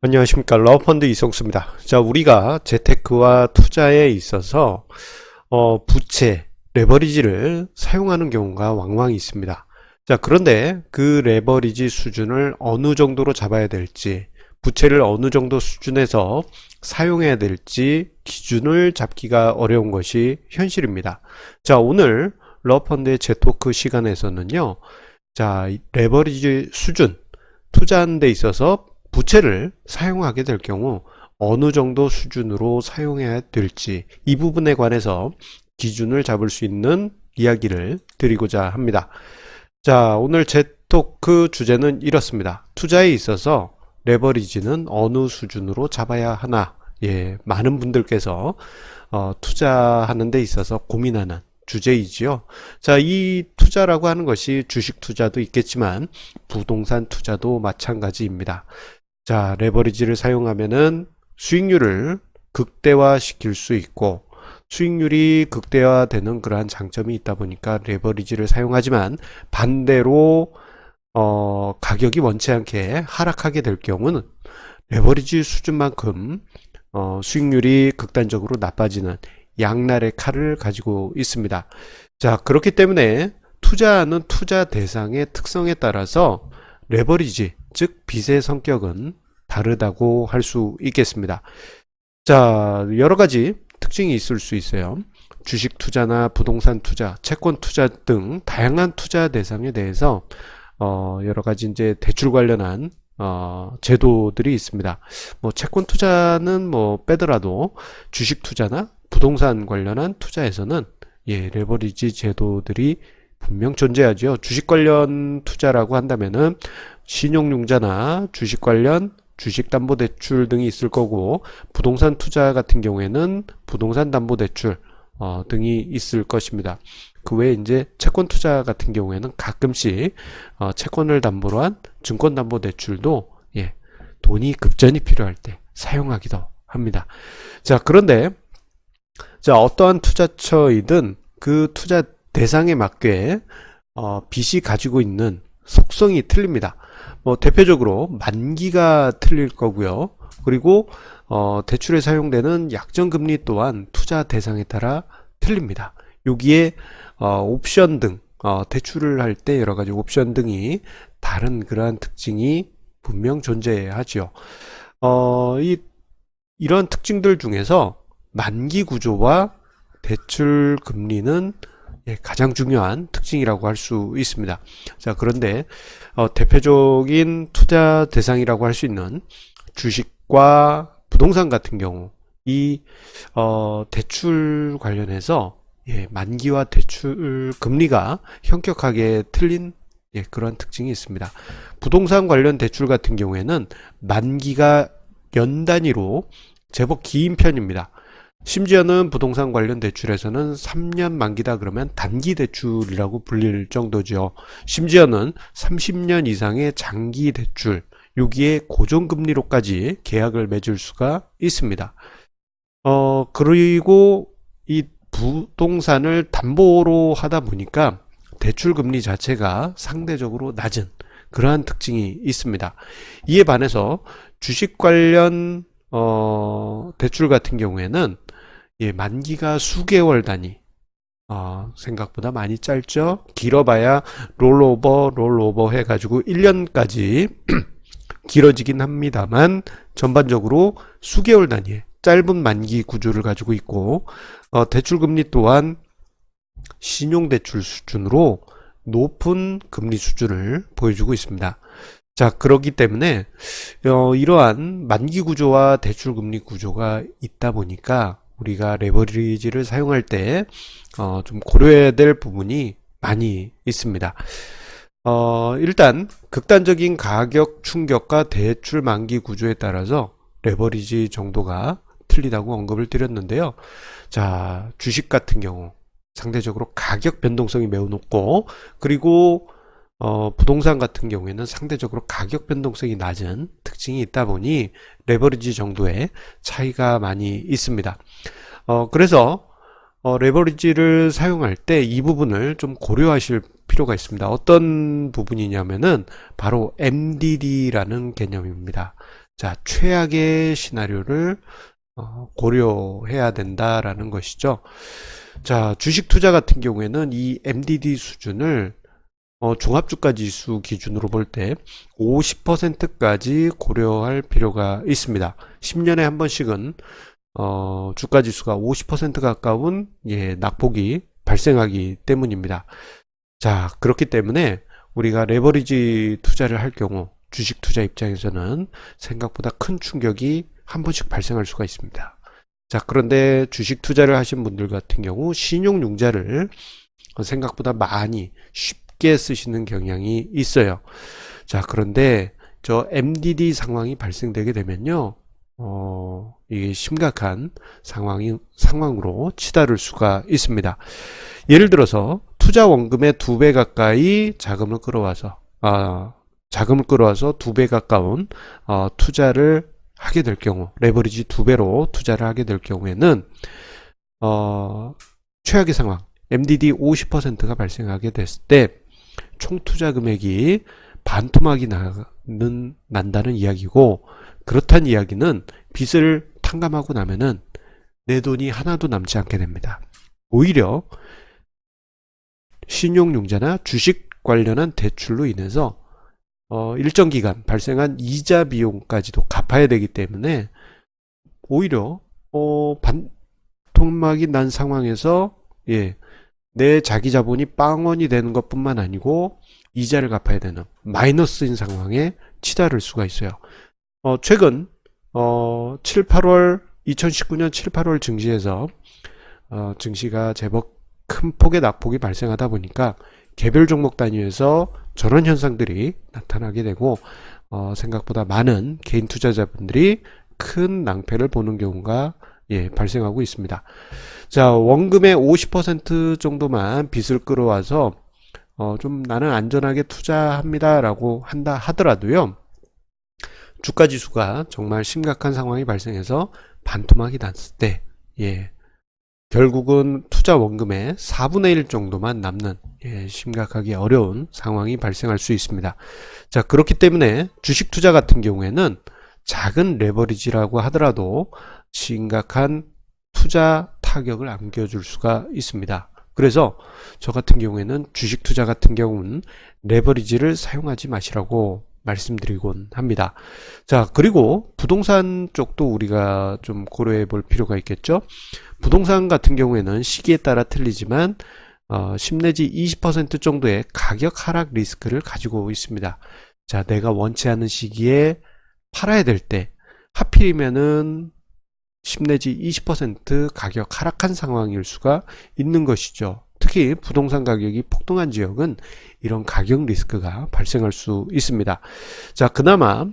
안녕하십니까. 러펀드 이성수입니다. 자, 우리가 재테크와 투자에 있어서 부채, 레버리지를 사용하는 경우가 왕왕 있습니다. 자, 그런데 그 레버리지 수준을 어느 정도로 잡아야 될지, 부채를 어느 정도 수준에서 사용해야 될지 기준을 잡기가 어려운 것이 현실입니다. 자, 오늘 러펀드의 재토크 시간에서는요, 자, 레버리지 수준, 투자하는 데 있어서 부채를 사용하게 될 경우 어느 정도 수준으로 사용해야 될지 이 부분에 관해서 기준을 잡을 수 있는 이야기를 드리고자 합니다. 자, 오늘 제 토크 주제는 이렇습니다. 투자에 있어서 레버리지는 어느 수준으로 잡아야 하나? 예, 많은 분들께서 투자하는 데 있어서 고민하는 주제이지요. 자, 이 투자라고 하는 것이 주식 투자도 있겠지만 부동산 투자도 마찬가지입니다. 자, 레버리지를 사용하면은 수익률을 극대화시킬 수 있고 수익률이 극대화되는 그러한 장점이 있다 보니까 레버리지를 사용하지만 반대로 가격이 원치 않게 하락하게 될 경우는 레버리지 수준만큼 수익률이 극단적으로 나빠지는 양날의 칼을 가지고 있습니다. 자, 그렇기 때문에 투자하는 투자 대상의 특성에 따라서 레버리지, 즉 빚의 성격은 다르다고 할 수 있겠습니다. 자, 여러 가지 특징이 있을 수 있어요. 주식 투자나 부동산 투자, 채권 투자 등 다양한 투자 대상에 대해서 여러 가지 이제 대출 관련한 제도들이 있습니다. 뭐 채권 투자는 뭐 빼더라도 주식 투자나 부동산 관련한 투자에서는 레버리지 제도들이 분명 존재하죠. 주식 관련 투자라고 한다면은 신용융자나 주식 관련 주식담보대출 등이 있을 거고, 부동산 투자 같은 경우에는 부동산 담보대출 등이 있을 것입니다. 그 외에 이제 채권 투자 같은 경우에는 가끔씩 채권을 담보로 한 증권담보대출도 돈이 급전이 필요할 때 사용하기도 합니다. 자, 그런데 자, 어떠한 투자처이든 그 투자 대상에 맞게 빚이 가지고 있는 속성이 틀립니다. 뭐 대표적으로 만기가 틀릴 거고요. 그리고 대출에 사용되는 약정금리 또한 투자 대상에 따라 틀립니다. 여기에 옵션 등 대출을 할 때 여러 가지 옵션 등이 다른 그러한 특징이 분명 존재하죠. 이런 특징들 중에서 만기 구조와 대출 금리는 가장 중요한 특징이라고 할 수 있습니다. 자, 그런데 대표적인 투자 대상이라고 할 수 있는 주식과 부동산 같은 경우 이 대출 관련해서 만기와 대출 금리가 현격하게 틀린 그런 특징이 있습니다. 부동산 관련 대출 같은 경우에는 만기가 연 단위로 제법 긴 편입니다. 심지어는 부동산 관련 대출에서는 3년 만기다 그러면 단기 대출이라고 불릴 정도죠. 심지어는 30년 이상의 장기 대출, 여기에 고정금리로까지 계약을 맺을 수가 있습니다. 그리고 이 부동산을 담보로 하다 보니까 대출 금리 자체가 상대적으로 낮은 그러한 특징이 있습니다. 이에 반해서 주식 관련 대출 같은 경우에는 만기가 수개월 단위, 생각보다 많이 짧죠. 길어봐야 롤오버 해가지고 1년까지 길어지긴 합니다만 전반적으로 수개월 단위의 짧은 만기 구조를 가지고 있고, 대출금리 또한 신용대출 수준으로 높은 금리 수준을 보여주고 있습니다. 자, 그렇기 때문에 이러한 만기 구조와 대출 금리 구조가 있다 보니까 우리가 레버리지를 사용할 때 좀 고려해야 될 부분이 많이 있습니다. 일단 극단적인 가격 충격과 대출 만기 구조에 따라서 레버리지 정도가 틀리다고 언급을 드렸는데요. 자, 주식 같은 경우 상대적으로 가격 변동성이 매우 높고, 그리고 부동산 같은 경우에는 상대적으로 가격 변동성이 낮은 특징이 있다 보니 레버리지 정도의 차이가 많이 있습니다. 그래서 레버리지를 사용할 때 이 부분을 좀 고려하실 필요가 있습니다. 어떤 부분이냐면은 바로 MDD라는 개념입니다. 자, 최악의 시나리오를 고려해야 된다라는 것이죠. 자, 주식 투자 같은 경우에는 이 MDD 수준을 종합주가지수 기준으로 볼 때 50%까지 고려할 필요가 있습니다. 10년에 한 번씩은 주가지수가 50% 가까운 낙폭이 발생하기 때문입니다. 자, 그렇기 때문에 우리가 레버리지 투자를 할 경우 주식 투자 입장에서는 생각보다 큰 충격이 한 번씩 발생할 수가 있습니다. 자, 그런데 주식 투자를 하신 분들 같은 경우 신용융자를 생각보다 많이 쉽게 쓰시는 경향이 있어요. 자, 그런데 저 MDD 상황이 발생되게 되면요, 이게 심각한 상황으로 치달을 수가 있습니다. 예를 들어서 투자 원금의 2배 가까이 자금을 끌어와서 2배 가까운 투자를 하게 될 경우, 레버리지 2배로 투자를 하게 될 경우에는 최악의 상황, MDD 50%가 발생하게 됐을 때 총 투자 금액이 반토막이 난다는 이야기고, 그렇다는 이야기는 빚을 탕감하고 나면은 내 돈이 하나도 남지 않게 됩니다. 오히려 신용융자나 주식 관련한 대출로 인해서 일정 기간 발생한 이자 비용까지도 갚아야 되기 때문에 오히려 반토막이 난 상황에서 내 자기 자본이 빵원이 되는 것뿐만 아니고 이자를 갚아야 되는 마이너스인 상황에 치달을 수가 있어요. 최근 2019년 7, 8월 증시에서 증시가 제법 큰 폭의 낙폭이 발생하다 보니까 개별 종목 단위에서 저런 현상들이 나타나게 되고 생각보다 많은 개인 투자자분들이 큰 낭패를 보는 경우가 발생하고 있습니다. 자, 원금의 50% 정도만 빚을 끌어와서 좀 나는 안전하게 투자합니다 라고 한다 하더라도요, 주가지수가 정말 심각한 상황이 발생해서 반토막이 났을 때 결국은 투자 원금의 4분의 1 정도만 남는 심각하게 어려운 상황이 발생할 수 있습니다. 자, 그렇기 때문에 주식 투자 같은 경우에는 작은 레버리지라고 하더라도 심각한 투자 타격을 안겨줄 수가 있습니다. 그래서 저 같은 경우에는 주식 투자 같은 경우는 레버리지를 사용하지 마시라고 말씀드리곤 합니다. 자, 그리고 부동산 쪽도 우리가 좀 고려해 볼 필요가 있겠죠. 부동산 같은 경우에는 시기에 따라 틀리지만 10 내지 20% 정도의 가격 하락 리스크를 가지고 있습니다. 자, 내가 원치 않은 시기에 팔아야 될 때 하필이면은 10 내지 20% 가격 하락한 상황일 수가 있는 것이죠. 특히 부동산 가격이 폭등한 지역은 이런 가격 리스크가 발생할 수 있습니다. 자, 그나마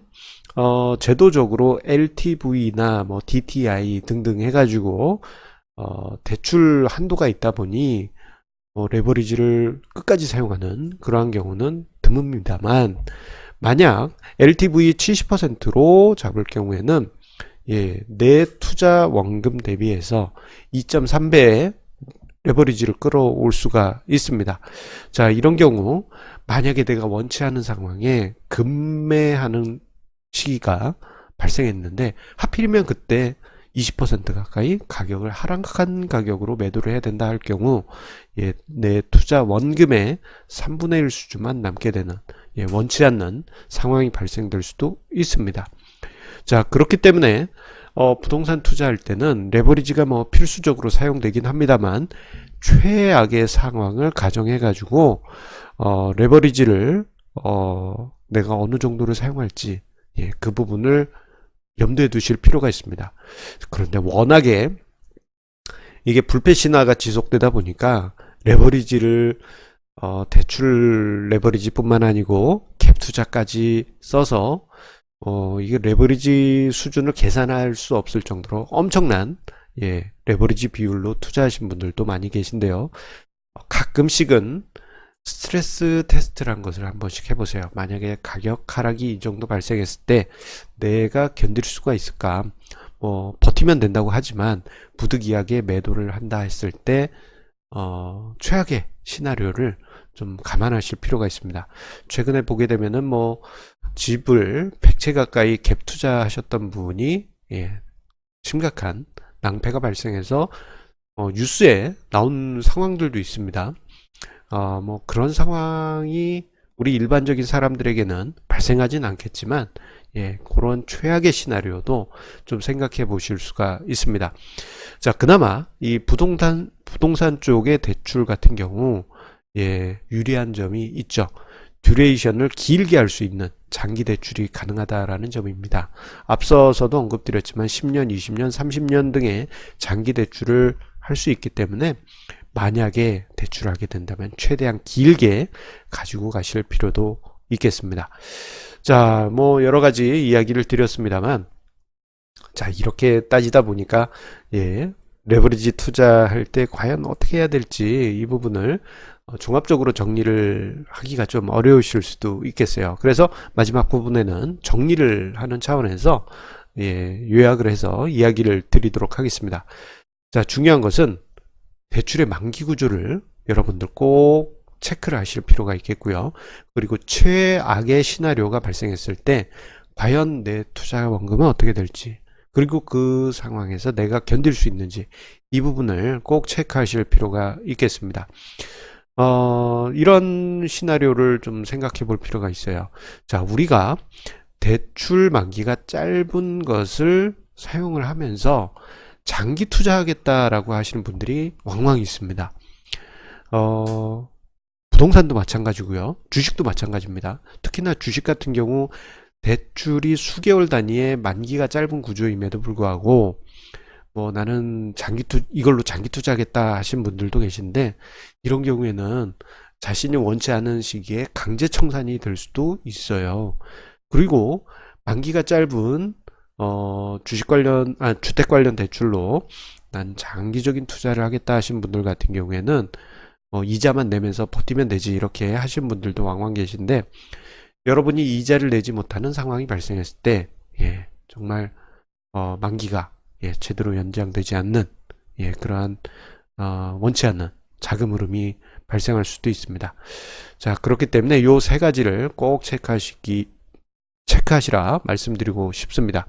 제도적으로 LTV나 뭐 DTI 등등 해가지고 대출 한도가 있다 보니 레버리지를 끝까지 사용하는 그러한 경우는 드뭅니다만, 만약 LTV 70%로 잡을 경우에는 내 투자 원금 대비해서 2.3배의 레버리지를 끌어올 수가 있습니다. 자, 이런 경우 만약에 내가 원치 않은 상황에 급매하는 시기가 발생했는데 하필이면 그때 20% 가까이 가격을 하락한 가격으로 매도를 해야 된다 할 경우 내 투자 원금의 3분의 1 수준만 남게 되는 원치 않는 상황이 발생될 수도 있습니다. 자, 그렇기 때문에 부동산 투자할 때는 레버리지가 뭐 필수적으로 사용되긴 합니다만 최악의 상황을 가정해 가지고 레버리지를 내가 어느 정도를 사용할지 그 부분을 염두에 두실 필요가 있습니다. 그런데 워낙에 이게 불패 신화가 지속되다 보니까 레버리지를 대출 레버리지뿐만 아니고 갭 투자까지 써서 이게 레버리지 수준을 계산할 수 없을 정도로 엄청난 레버리지 비율로 투자하신 분들도 많이 계신데요. 가끔씩은 스트레스 테스트란 것을 한 번씩 해보세요. 만약에 가격 하락이 이 정도 발생했을 때 내가 견딜 수가 있을까? 버티면 된다고 하지만 부득이하게 매도를 한다 했을 때 최악의 시나리오를 좀 감안하실 필요가 있습니다. 최근에 보게 되면은 뭐 집을 100채 가까이 갭 투자하셨던 분이 심각한 낭패가 발생해서 뉴스에 나온 상황들도 있습니다. 뭐 그런 상황이 우리 일반적인 사람들에게는 발생하진 않겠지만 그런 최악의 시나리오도 좀 생각해 보실 수가 있습니다. 자, 그나마 이 부동산 쪽의 대출 같은 경우 유리한 점이 있죠. 듀레이션을 길게 할 수 있는 장기 대출이 가능하다라는 점입니다. 앞서서도 언급드렸지만 10년, 20년, 30년 등의 장기 대출을 할 수 있기 때문에 만약에 대출하게 된다면 최대한 길게 가지고 가실 필요도 있겠습니다. 자, 뭐 여러 가지 이야기를 드렸습니다만, 자, 이렇게 따지다 보니까 레버리지 투자할 때 과연 어떻게 해야 될지 이 부분을 종합적으로 정리를 하기가 좀 어려우실 수도 있겠어요. 그래서 마지막 부분에는 정리를 하는 차원에서 요약을 해서 이야기를 드리도록 하겠습니다. 자, 중요한 것은 대출의 만기 구조를 여러분들 꼭 체크를 하실 필요가 있겠고요. 그리고 최악의 시나리오가 발생했을 때 과연 내 투자 원금은 어떻게 될지, 그리고 그 상황에서 내가 견딜 수 있는지, 이 부분을 꼭 체크하실 필요가 있겠습니다. 이런 시나리오를 좀 생각해 볼 필요가 있어요. 자, 우리가 대출 만기가 짧은 것을 사용을 하면서 장기 투자하겠다라고 하시는 분들이 왕왕 있습니다. 부동산도 마찬가지고요. 주식도 마찬가지입니다. 특히나 주식 같은 경우 대출이 수개월 단위의 만기가 짧은 구조임에도 불구하고 뭐 나는 이걸로 장기 투자하겠다 하신 분들도 계신데, 이런 경우에는 자신이 원치 않은 시기에 강제 청산이 될 수도 있어요. 그리고 만기가 짧은 주택 관련 대출로 난 장기적인 투자를 하겠다 하신 분들 같은 경우에는 이자만 내면서 버티면 되지 이렇게 하신 분들도 왕왕 계신데, 여러분이 이자를 내지 못하는 상황이 발생했을 때 정말 만기가 제대로 연장되지 않는 그러한 원치 않는 자금 흐름이 발생할 수도 있습니다. 자, 그렇기 때문에 요 세 가지를 꼭 체크하시라 말씀드리고 싶습니다.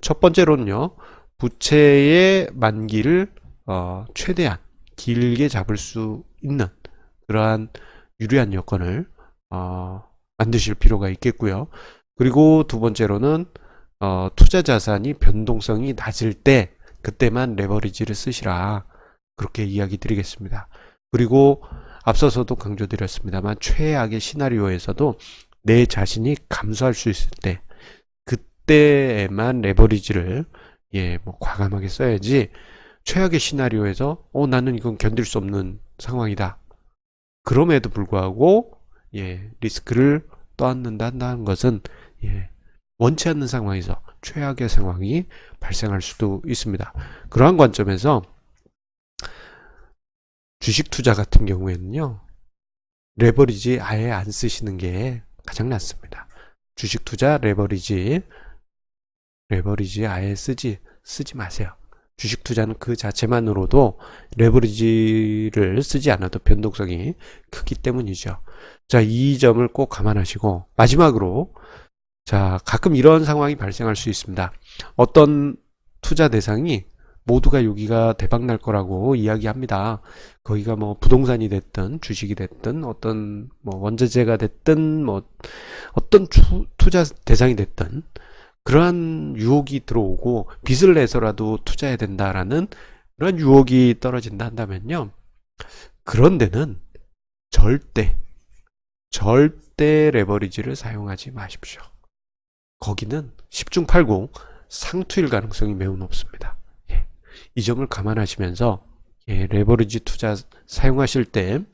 첫 번째로는요, 부채의 만기를 최대한 길게 잡을 수 있는 그러한 유리한 여건을 만드실 필요가 있겠고요. 그리고 두 번째로는 투자 자산이 변동성이 낮을 때 그때만 레버리지를 쓰시라, 그렇게 이야기 드리겠습니다. 그리고 앞서서도 강조드렸습니다만 최악의 시나리오에서도 내 자신이 감수할 수 있을 때 그때에만 레버리지를 뭐 과감하게 써야지, 최악의 시나리오에서 나는 이건 견딜 수 없는 상황이다, 그럼에도 불구하고 리스크를 떠안는다는 것은 원치 않는 상황에서 최악의 상황이 발생할 수도 있습니다. 그러한 관점에서 주식 투자 같은 경우에는요, 레버리지 아예 안 쓰시는 게 가장 낫습니다. 주식 투자 레버리지 아예 쓰지 마세요. 주식 투자는 그 자체만으로도 레버리지를 쓰지 않아도 변동성이 크기 때문이죠. 자, 이 점을 꼭 감안하시고, 마지막으로, 자, 가끔 이런 상황이 발생할 수 있습니다. 어떤 투자 대상이 모두가 여기가 대박 날 거라고 이야기합니다. 거기가 뭐 부동산이 됐든 주식이 됐든 어떤 뭐 원자재가 됐든 뭐 어떤 투자 대상이 됐든 그러한 유혹이 들어오고 빚을 내서라도 투자해야 된다라는 그런 유혹이 떨어진다 한다면요, 그런 데는 절대 레버리지를 사용하지 마십시오. 거기는 10중 8구 상투일 가능성이 매우 높습니다. 이 점을 감안하시면서 레버리지 투자 사용하실 때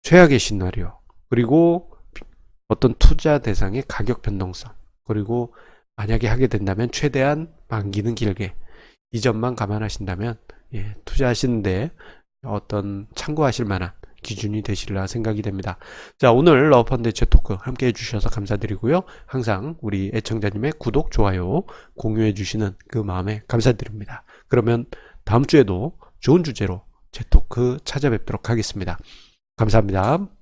최악의 시나리오, 그리고 어떤 투자 대상의 가격 변동성, 그리고 만약에 하게 된다면 최대한 만기는 길게, 이 점만 감안하신다면 투자하시는데 어떤 참고하실 만한 기준이 되시리라 생각이 됩니다. 자, 오늘 러브펀드의 재토크 함께 해주셔서 감사드리고요. 항상 우리 애청자님의 구독, 좋아요, 공유해 주시는 그 마음에 감사드립니다. 그러면 다음 주에도 좋은 주제로 재토크 찾아뵙도록 하겠습니다. 감사합니다.